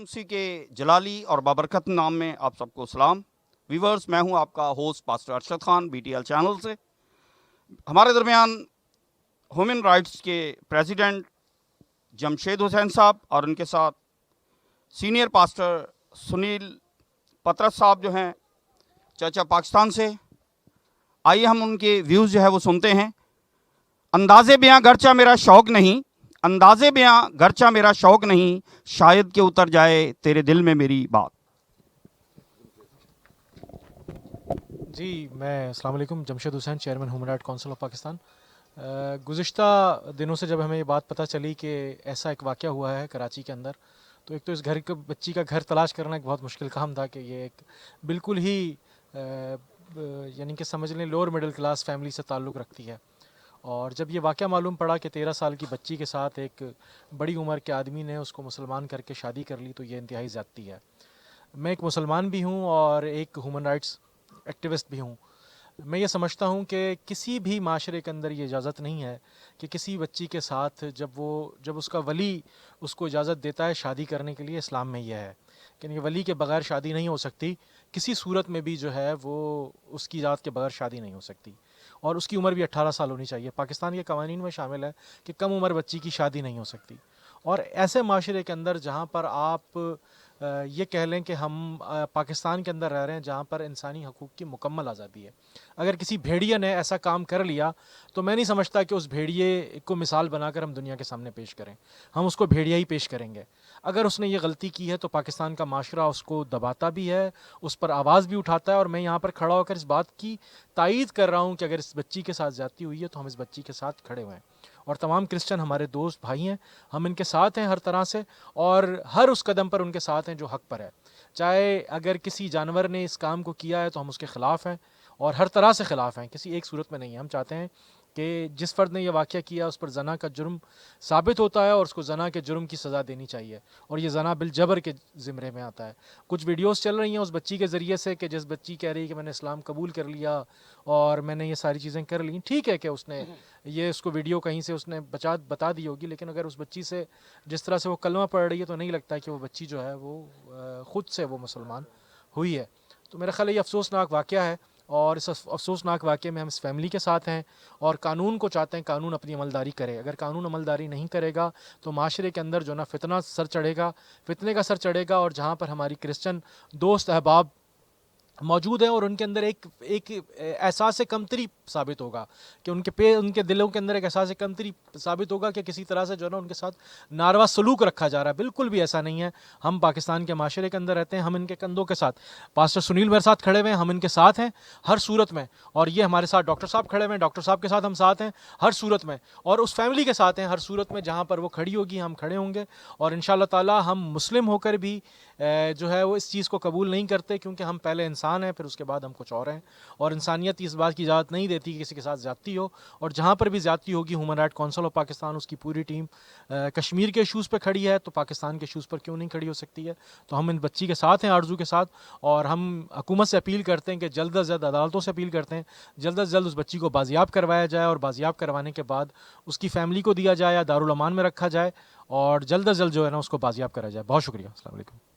مسیح کے جلالی اور بابرکت نام میں آپ سب کو سلام ویورز، میں ہوں آپ کا host pastor Arshad Khan BTL channel سے۔ ہمارے درمیان ہیومن رائٹس کے پریزیڈنٹ جمشید حسین صاحب اور ان کے ساتھ سینئر پاسٹر سنیل پترس صاحب جو ہیں چرچ آف پاکستان سے۔ آئیے ہم ان کے ویوز جو ہے وہ سنتے ہیں۔ اندازے بیاں گرچہ میرا شوق نہیں، اندازے بیاں گرچہ میرا شوق نہیں، شاید کہ اتر جائے تیرے دل میں میری بات۔ جی میں السلام علیکم، Jamshed Hussain, chairman human right council of Pakistan. گزشتہ دنوں سے جب ہمیں یہ بات پتہ چلی کہ ایسا ایک واقعہ ہوا ہے کراچی کے اندر، تو ایک تو اس گھر کے بچی کا گھر تلاش کرنا ایک بہت مشکل کام تھا کہ یہ ایک بالکل ہی یعنی کہ سمجھ لیں لوور مڈل کلاس فیملی سے تعلق رکھتی ہے، اور جب یہ واقعہ معلوم پڑا کہ 13 سال کی بچی کے ساتھ ایک بڑی عمر کے آدمی نے اس کو مسلمان کر کے شادی کر لی، تو یہ انتہائی زیادتی ہے۔ میں ایک مسلمان بھی ہوں اور ایک ہیومن رائٹس ایکٹیوسٹ بھی ہوں۔ میں یہ سمجھتا ہوں کہ کسی بھی معاشرے کے اندر یہ اجازت نہیں ہے کہ کسی بچی کے ساتھ جب اس کا ولی اس کو اجازت دیتا ہے شادی کرنے کے لیے، اسلام میں یہ ہے کہ ولی کے بغیر شادی نہیں ہو سکتی، کسی صورت میں بھی جو ہے وہ اس کی اجازت کے بغیر شادی نہیں ہو سکتی، اور اس کی عمر بھی 18 سال ہونی چاہیے۔ پاکستان کے قوانین میں شامل ہے کہ کم عمر بچی کی شادی نہیں ہو سکتی، اور ایسے معاشرے کے اندر جہاں پر آپ یہ کہہ لیں کہ ہم پاکستان کے اندر رہ رہے ہیں جہاں پر انسانی حقوق کی مکمل آزادی ہے، اگر کسی بھیڑیے نے ایسا کام کر لیا تو میں نہیں سمجھتا کہ اس بھیڑیے کو مثال بنا کر ہم دنیا کے سامنے پیش کریں، ہم اس کو بھیڑیا ہی پیش کریں گے۔ اگر اس نے یہ غلطی کی ہے تو پاکستان کا معاشرہ اس کو دباتا بھی ہے، اس پر آواز بھی اٹھاتا ہے، اور میں یہاں پر کھڑا ہو کر اس بات کی تائید کر رہا ہوں کہ اگر اس بچی کے ساتھ زیادتی ہوئی ہے تو ہم اس بچی کے ساتھ کھڑے ہوئے ہیں، اور تمام کرسچن ہمارے دوست بھائی ہیں، ہم ان کے ساتھ ہیں ہر طرح سے، اور ہر اس قدم پر ان کے ساتھ ہیں جو حق پر ہے۔ چاہے اگر کسی جانور نے اس کام کو کیا ہے تو ہم اس کے خلاف ہیں، اور ہر طرح سے خلاف ہیں، کسی ایک صورت میں نہیں ہیں۔ ہم چاہتے ہیں کہ جس فرد نے یہ واقعہ کیا اس پر زنا کا جرم ثابت ہوتا ہے، اور اس کو زنا کے جرم کی سزا دینی چاہیے، اور یہ زنا بالجبر کے زمرے میں آتا ہے۔ کچھ ویڈیوز چل رہی ہیں اس بچی کے ذریعے سے کہ جس بچی کہہ رہی ہے کہ میں نے اسلام قبول کر لیا اور میں نے یہ ساری چیزیں کر لیں۔ ٹھیک ہے کہ اس نے یہ اس کو ویڈیو کہیں سے اس نے بتا دی ہوگی، لیکن اگر اس بچی سے جس طرح سے وہ کلمہ پڑھ رہی ہے تو نہیں لگتا کہ وہ بچی جو ہے وہ خود سے وہ مسلمان ہوئی ہے۔ تو میرا خیال ہے یہ افسوسناک واقعہ ہے، اور اس افسوسناک واقعے میں ہم اس فیملی کے ساتھ ہیں، اور قانون کو چاہتے ہیں قانون اپنی عملداری کرے۔ اگر قانون عملداری نہیں کرے گا تو معاشرے کے اندر جو نا فتنہ سر چڑھے گا، فتنے کا سر چڑھے گا، اور جہاں پر ہماری کرسچن دوست احباب موجود ہیں اور ان کے اندر ایک احساس کمتری ثابت ہوگا کہ ان کے دلوں کے اندر ایک احساس کمتری ثابت ہوگا کہ کسی طرح سے جو ہے نا ان کے ساتھ ناروا سلوک رکھا جا رہا ہے۔ بالکل بھی ایسا نہیں ہے۔ ہم پاکستان کے معاشرے کے اندر رہتے ہیں، ہم ان کے کندھوں کے ساتھ، پاسٹر سنیل میرے ساتھ کھڑے ہوئے ہیں، ہم ان کے ساتھ ہیں ہر صورت میں، اور یہ ہمارے ساتھ ڈاکٹر صاحب کھڑے ہوئے ہیں، ڈاکٹر صاحب کے ساتھ ہم ساتھ ہیں ہر صورت میں، اور اس فیملی کے ساتھ ہیں ہر صورت میں، جہاں پر وہ کھڑی ہوگی ہم کھڑے ہوں گے، اور انشاءاللہ تعالی ہم مسلم ہو کر بھی جو ہے وہ اس چیز کو قبول نہیں کرتے، کیونکہ ہم پہلے انسان ہیں، پھر اس کے بعد ہم کچھ اور ہیں، اور انسانیت اس بات کی اجازت نہیں دیتی کہ کسی کے ساتھ زیادتی ہو، اور جہاں پر بھی زیادتی ہوگی human right council of Pakistan اس کی پوری ٹیم کشمیر کے ایشوز پہ کھڑی ہے، تو پاکستان کے ایشوز پر کیوں نہیں کھڑی ہو سکتی ہے؟ تو ہم ان بچی کے ساتھ ہیں، آرزو کے ساتھ، اور ہم حکومت سے اپیل کرتے ہیں کہ جلد از جلد، عدالتوں سے اپیل کرتے ہیں جلد از جلد اس بچی کو بازیاب کروایا جائے، اور بازیاب کروانے کے بعد اس کی فیملی کو دیا جائے یا دارالامان میں رکھا جائے، اور جلد از جلد جو ہے نا اس کو بازیاب کرا جائے۔ بہت شکریہ، السلام علیکم۔